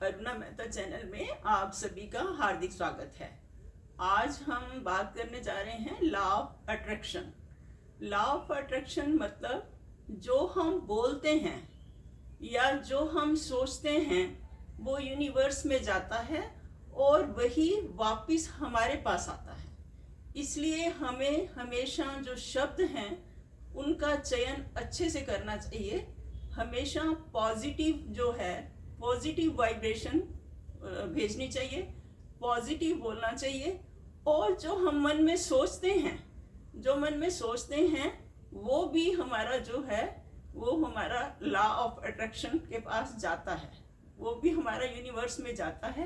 Aruna Mehta channel में आप सभी का हार्दिक स्वागत है। आज हम बात करने जा रहे हैं law of attraction. Law of attraction मतलब जो हम बोलते हैं या जो हम सोचते हैं वो यूनिवर्स में जाता है और वही वापस हमारे पास आता है। इसलिए हमें हमेशा जो शब्द हैं उनका चयन अच्छे से करना चाहिए। हमेशा पॉजिटिव जो है पॉजिटिव वाइब्रेशन भेजनी चाहिए, पॉजिटिव बोलना चाहिए। और जो हम मन में सोचते हैं वो भी हमारा जो है वो हमारा लॉ ऑफ अट्रैक्शन के पास जाता है, वो भी हमारा यूनिवर्स में जाता है।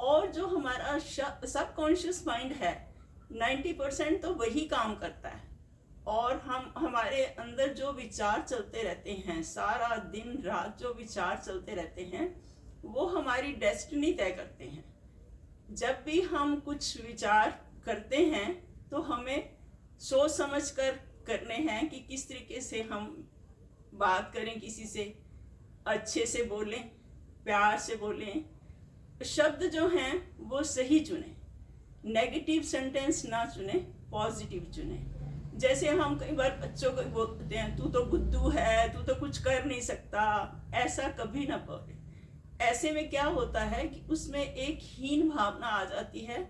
और जो हमारा सबकॉन्शियस माइंड है 90% तो वही काम करता है। और हमारे अंदर जो विचार चलते रहते हैं, सारा दिन रात जो विचार चलते रहते हैं वो हमारी डेस्टिनी तय करते हैं। जब भी हम कुछ विचार करते हैं तो हमें सोच समझ कर करने हैं कि किस तरीके से हम बात करें, किसी से अच्छे से बोलें, प्यार से बोलें, शब्द जो हैं वो सही चुनें, नेगेटिव सेंटेंस ना चुने, पॉजिटिव चुने। जैसे हम कई बार बच्चों को बोलते हैं तू तो बुद्धू है, तू तो कुछ कर नहीं सकता, ऐसा कभी ना बोले। ऐसे में क्या होता है कि उसमें एक हीन भावना आ जाती है,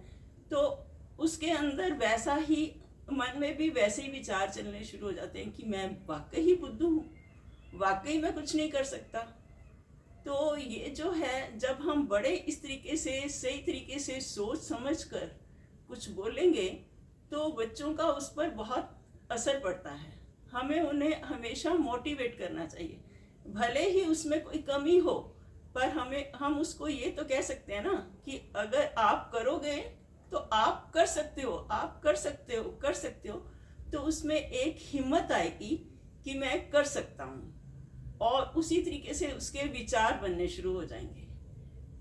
तो उसके अंदर वैसा ही मन में भी वैसे ही विचार चलने शुरू हो जाते हैं कि मैं वाकई ही बुद्धू हूँ, वाकई मैं कुछ नहीं कर सकता। तो ये जो है, जब हम बड़े इस तरीके से सही तरीके से सोच समझ कर कुछ बोलेंगे तो बच्चों का उस पर बहुत असर पड़ता है। हमें उन्हें हमेशा मोटिवेट करना चाहिए, भले ही उसमें कोई कमी हो, पर हम उसको ये तो कह सकते हैं ना कि अगर आप करोगे तो आप कर सकते हो, आप कर सकते हो, कर सकते हो। तो उसमें एक हिम्मत आएगी कि मैं कर सकता हूँ, और उसी तरीके से उसके विचार बनने शुरू हो जाएंगे।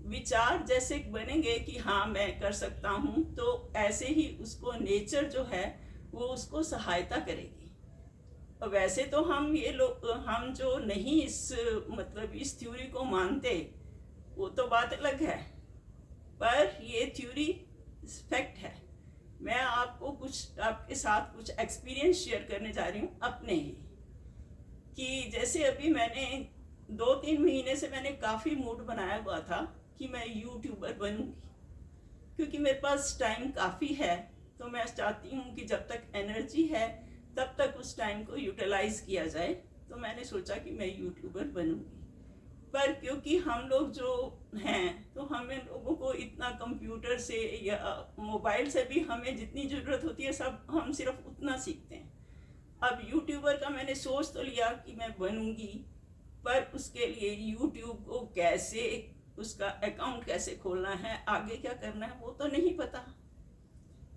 विचार जैसे बनेंगे कि हाँ मैं कर सकता हूँ, तो ऐसे ही उसको नेचर जो है वो उसको सहायता करेगी। और वैसे तो हम जो नहीं इस थ्योरी को मानते, वो तो बात अलग है, पर ये थ्योरी फैक्ट है। मैं आपके साथ कुछ एक्सपीरियंस शेयर करने जा रही हूँ अपने ही, कि जैसे अभी मैंने 2-3 महीने से मैंने काफ़ी मूड बनाया हुआ था कि मैं यूट्यूबर बनूंगी, क्योंकि मेरे पास टाइम काफ़ी है। तो मैं चाहती हूँ कि जब तक एनर्जी है तब तक उस टाइम को यूटिलाइज किया जाए। तो मैंने सोचा कि मैं यूट्यूबर बनूंगी। पर क्योंकि हम लोग जो हैं, तो हमें लोगों को इतना कंप्यूटर से या मोबाइल से भी हमें जितनी ज़रूरत होती है सब हम सिर्फ उतना सीखते हैं। अब यूट्यूबर का मैंने सोच तो लिया कि मैं बनूंगी, पर उसके लिए यूट्यूब को कैसे, उसका अकाउंट कैसे खोलना है, आगे क्या करना है, वो तो नहीं पता।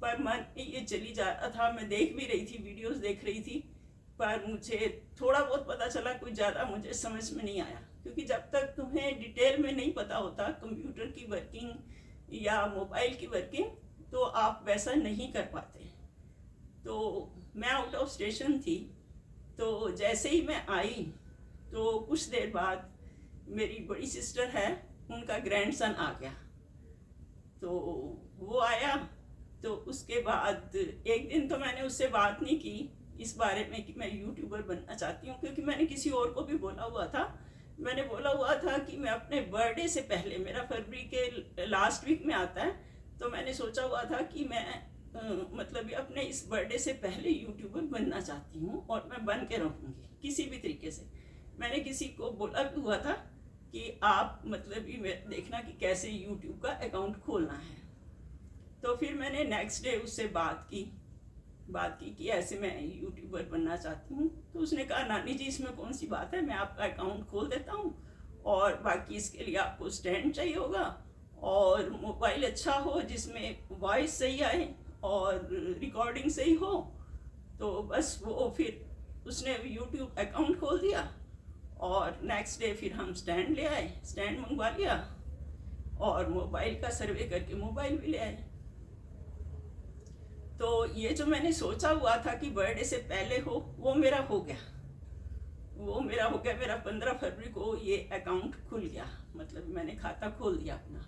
पर मन ये चली जा रहा था, मैं देख भी रही थी, वीडियोस देख रही थी, पर मुझे थोड़ा बहुत पता चला, कुछ ज़्यादा मुझे समझ में नहीं आया। क्योंकि जब तक तुम्हें डिटेल में नहीं पता होता कंप्यूटर की वर्किंग या मोबाइल की वर्किंग, तो आप वैसा नहीं कर पाते। तो मैं आउट ऑफ स्टेशन थी, तो जैसे ही मैं आई तो कुछ देर बाद मेरी बड़ी सिस्टर है, उनका ग्रैंडसन आ गया। तो वो आया, तो उसके बाद एक दिन तो मैंने उससे बात नहीं की इस बारे में कि मैं यूट्यूबर बनना चाहती हूँ, क्योंकि मैंने किसी और को भी बोला हुआ था। मैंने बोला हुआ था कि मैं अपने बर्थडे से पहले, मेरा फरवरी के लास्ट वीक में आता है, तो मैंने सोचा हुआ था कि मैं अपने इस बर्थडे से पहले यूट्यूबर बनना चाहती हूँ, और मैं बन के रहूँगी किसी भी तरीके से। मैंने किसी को बोला भी हुआ था कि आप देखना कि कैसे यूट्यूब का अकाउंट खोलना है। तो फिर मैंने नेक्स्ट डे उससे बात की कि ऐसे मैं यूट्यूबर बनना चाहती हूँ। तो उसने कहा नानी जी इसमें कौन सी बात है, मैं आपका अकाउंट खोल देता हूँ, और बाकी इसके लिए आपको स्टैंड चाहिए होगा और मोबाइल अच्छा हो जिसमें वॉइस सही आए और रिकॉर्डिंग सही हो। तो बस वो फिर उसने यूट्यूब अकाउंट खोल दिया, और नेक्स्ट डे फिर हम स्टैंड ले आए, स्टैंड मंगवा लिया, और मोबाइल का सर्वे करके मोबाइल भी ले आए। तो ये जो मैंने सोचा हुआ था कि बर्थडे से पहले हो, वो मेरा हो गया। वो मेरा हो गया, मेरा 15 फरवरी को ये अकाउंट खुल गया, मतलब मैंने खाता खोल दिया अपना।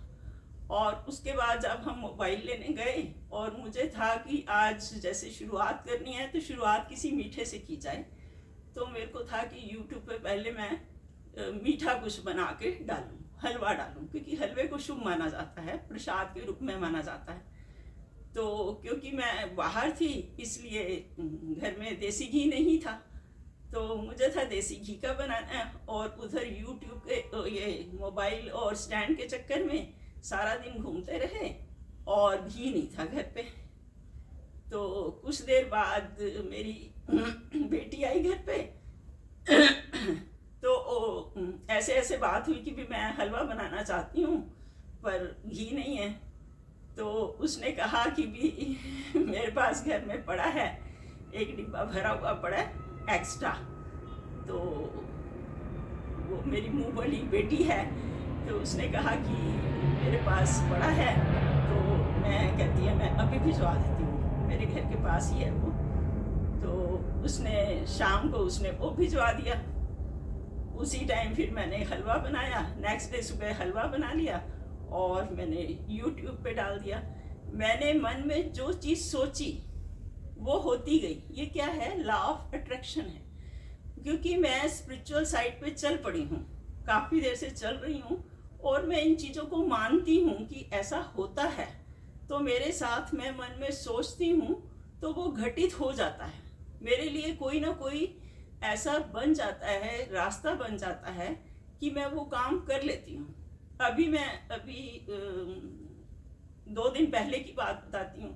और उसके बाद जब हम मोबाइल लेने गए और मुझे था कि आज जैसे शुरुआत करनी है तो शुरुआत किसी मीठे से की जाए, तो मेरे को था कि यूट्यूब पे पहले मैं मीठा कुछ बना के डालूं, हलवा डालूं, क्योंकि हलवे को शुभ माना जाता है, प्रसाद के रूप में माना जाता है। तो क्योंकि मैं बाहर थी इसलिए घर में देसी घी नहीं था, तो मुझे था देसी घी का बनाना है। और उधर यूट्यूब के ये मोबाइल और स्टैंड के चक्कर में सारा दिन घूमते रहे और घी नहीं था घर पे। तो कुछ देर बाद मेरी बेटी आई घर पे तो ऐसे ऐसे बात हुई कि भी मैं हलवा बनाना चाहती हूँ पर घी नहीं है। तो उसने कहा कि भी मेरे पास घर में पड़ा है, एक डिब्बा भरा हुआ पड़ा है एक्स्ट्रा। तो वो मेरी मुँह वाली बेटी है, तो उसने कहा कि मेरे पास पड़ा है, तो मैं कहती है मैं अभी भिजवा देती हूँ, मेरे घर के पास ही है वो। तो उसने शाम को उसने वो भिजवा दिया। उसी टाइम फिर मैंने हलवा बनाया, नेक्स्ट डे सुबह हलवा बना लिया और मैंने यूट्यूब पे डाल दिया। मैंने मन में जो चीज़ सोची वो होती गई। ये क्या है? लॉ ऑफ अट्रैक्शन है। क्योंकि मैं स्पिरिचुअल साइड पे चल पड़ी हूँ, काफ़ी देर से चल रही हूँ और मैं इन चीज़ों को मानती हूँ कि ऐसा होता है, तो मेरे साथ मैं मन में सोचती हूँ तो वो घटित हो जाता है। मेरे लिए कोई ना कोई ऐसा बन जाता है, रास्ता बन जाता है कि मैं वो काम कर लेती हूँ। अभी 2 दिन पहले की बात बताती हूँ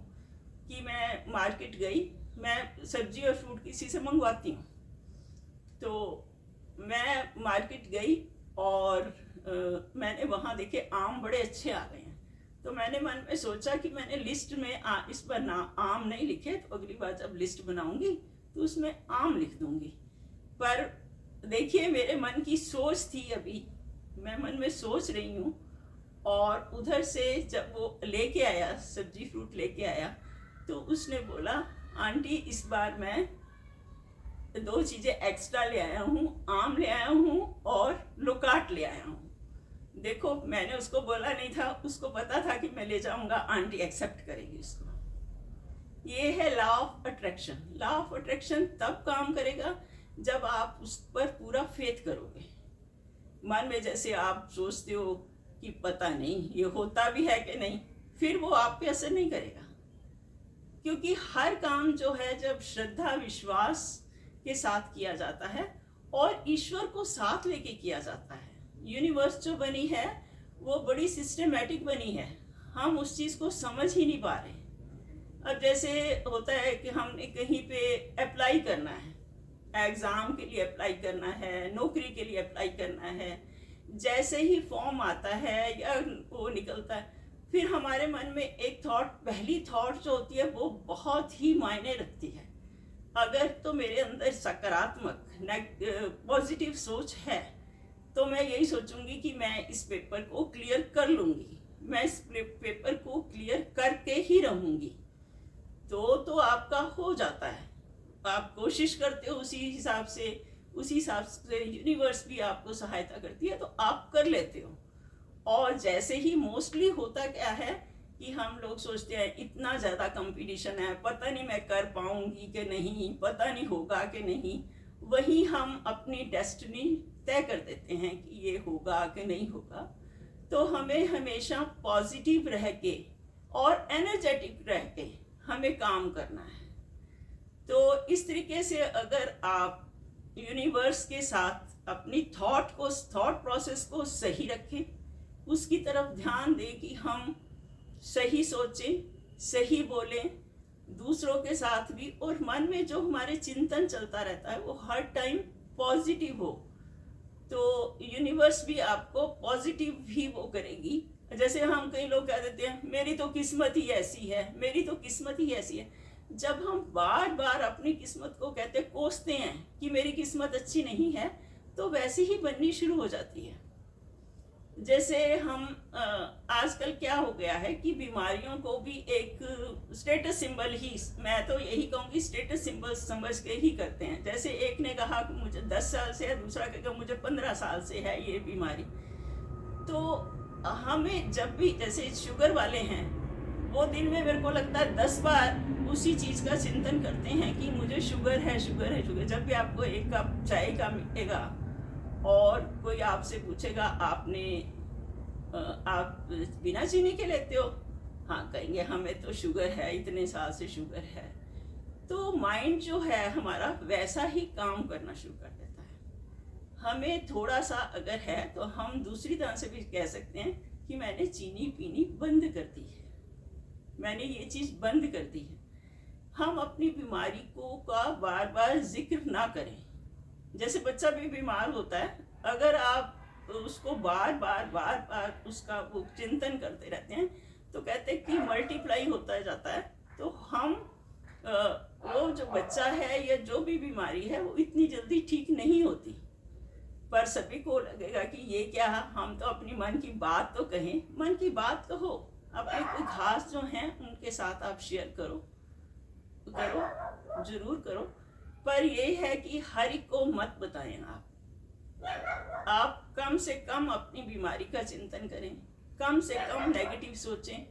कि मैं मार्केट गई, मैं सब्जी और फ्रूट किसी से मंगवाती हूँ। तो मैं मार्केट गई और मैंने वहाँ देखे आम बड़े अच्छे आ गए हैं। तो मैंने मन में सोचा कि मैंने लिस्ट में इस पर ना आम नहीं लिखे, तो अगली बार जब लिस्ट बनाऊंगी तो उसमें आम लिख दूंगी। पर देखिए मेरे मन की सोच थी, अभी मैं मन में सोच रही हूँ और उधर से जब वो लेके आया, सब्जी फ्रूट लेके आया, तो उसने बोला आंटी इस बार मैं 2 चीज़ें एक्स्ट्रा ले आया हूँ, आम ले आया हूँ और लोकाट ले आया हूँ। देखो मैंने उसको बोला नहीं था, उसको पता था कि मैं ले जाऊँगा, आंटी एक्सेप्ट करेगी उसको। ये है law of attraction. Law of attraction तब काम करेगा जब आप उस पर पूरा फेथ करोगे। मन में जैसे आप सोचते हो कि पता नहीं ये होता भी है कि नहीं, फिर वो आप पे असर नहीं करेगा। क्योंकि हर काम जो है जब श्रद्धा विश्वास के साथ किया जाता है और ईश्वर को साथ लेके किया जाता है। यूनिवर्स जो बनी है वो बड़ी सिस्टमेटिक बनी है, हम उस चीज़ को समझ ही नहीं पा रहे। अब जैसे होता है कि हमने कहीं पे अप्लाई करना है, एग्ज़ाम के लिए अप्लाई करना है, नौकरी के लिए अप्लाई करना है, जैसे ही फॉर्म आता है या वो निकलता है, फिर हमारे मन में एक थॉट, पहली थॉट जो होती है वो बहुत ही मायने रखती है। अगर तो मेरे अंदर सकारात्मक पॉजिटिव सोच है तो मैं यही सोचूंगी कि मैं इस पेपर को क्लियर कर लूँगी, मैं इस पेपर को क्लियर करके ही रहूँगी। तो आपका हो जाता है, आप कोशिश करते हो उसी हिसाब से यूनिवर्स भी आपको सहायता करती है, तो आप कर लेते हो। और जैसे ही मोस्टली होता क्या है कि हम लोग सोचते हैं इतना ज़्यादा कंपटीशन है, पता नहीं मैं कर पाऊंगी कि नहीं, पता नहीं होगा कि नहीं, वही हम अपनी डेस्टिनी तय कर देते हैं कि ये होगा कि नहीं होगा। तो हमें हमेशा पॉजिटिव रह के और एनर्जेटिक रह के हमें काम करना है। तो इस तरीके से अगर आप यूनिवर्स के साथ अपनी थॉट प्रोसेस को सही रखें, उसकी तरफ ध्यान दें कि हम सही सोचें, सही बोलें दूसरों के साथ भी, और मन में जो हमारे चिंतन चलता रहता है वो हर टाइम पॉजिटिव हो, तो यूनिवर्स भी आपको पॉजिटिव ही वो करेगी। जैसे हम कई लोग कह देते हैं मेरी तो किस्मत ही ऐसी है, मेरी तो किस्मत ही ऐसी है। जब हम बार बार अपनी किस्मत को कोसते हैं कि मेरी किस्मत अच्छी नहीं है, तो वैसे ही बननी शुरू हो जाती है। जैसे हम आजकल क्या हो गया है कि बीमारियों को भी एक स्टेटस सिंबल ही, मैं तो यही कहूँगी स्टेटस सिंबल समझ के ही करते हैं। जैसे एक ने कहा कि मुझे 10 साल से है, दूसरा कहेगा मुझे 15 साल से है ये बीमारी। तो हमें जब भी, जैसे शुगर वाले हैं, वो दिन में मेरे को लगता है 10 बार उसी चीज़ का चिंतन करते हैं कि मुझे शुगर है, शुगर है, शुगर। जब भी आपको एक कप चाय का मिलेगा और कोई आपसे पूछेगा आपने आप बिना चीनी के लेते हो, हाँ कहेंगे हमें तो शुगर है, इतने साल से शुगर है। तो माइंड जो है हमारा वैसा ही काम करना शुरू कर देता है। हमें थोड़ा सा अगर है तो हम दूसरी तरह से भी कह सकते हैं कि मैंने चीनी पीनी बंद कर दी है, मैंने ये चीज़ बंद कर दी है। हम अपनी बीमारी को का बार बार जिक्र ना करें। जैसे बच्चा भी बीमार होता है, अगर आप उसको बार बार उसका वो चिंतन करते रहते हैं तो कहते हैं कि मल्टीप्लाई होता जाता है। तो हम वो जो बच्चा है या जो भी बीमारी है वो इतनी जल्दी ठीक नहीं होती। पर सभी को लगेगा कि ये क्या, हम तो अपनी मन की बात तो कहें। मन की बात कहो, अपने कोई खास जो हैं उनके साथ आप शेयर करो, जरूर करो। पर ये है कि हर एक को मत बताएं। आप कम से कम अपनी बीमारी का चिंतन करें, कम से कम नेगेटिव सोचें,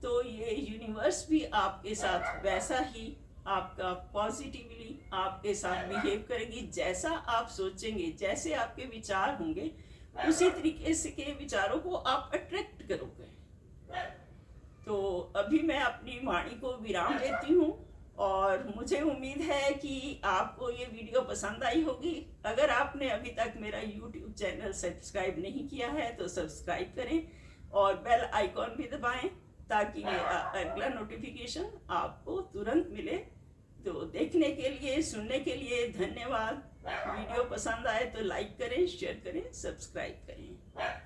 तो ये यूनिवर्स भी आपके साथ वैसा ही आपका पॉजिटिवली आपके साथ बिहेव करेगी। जैसा आप सोचेंगे, जैसे आपके विचार होंगे, उसी तरीके से के विचारों को आप अट्रैक्ट करोगे। तो अभी मैं अपनी वाणी को विराम देती हूँ और मुझे उम्मीद है कि आपको ये वीडियो पसंद आई होगी। अगर आपने अभी तक मेरा YouTube चैनल सब्सक्राइब नहीं किया है तो सब्सक्राइब करें और बेल आइकॉन भी दबाएं ताकि मेरा अगला नोटिफिकेशन आपको तुरंत मिले। तो देखने के लिए, सुनने के लिए धन्यवाद। वीडियो पसंद आए तो लाइक करें, शेयर करें, सब्सक्राइब करें।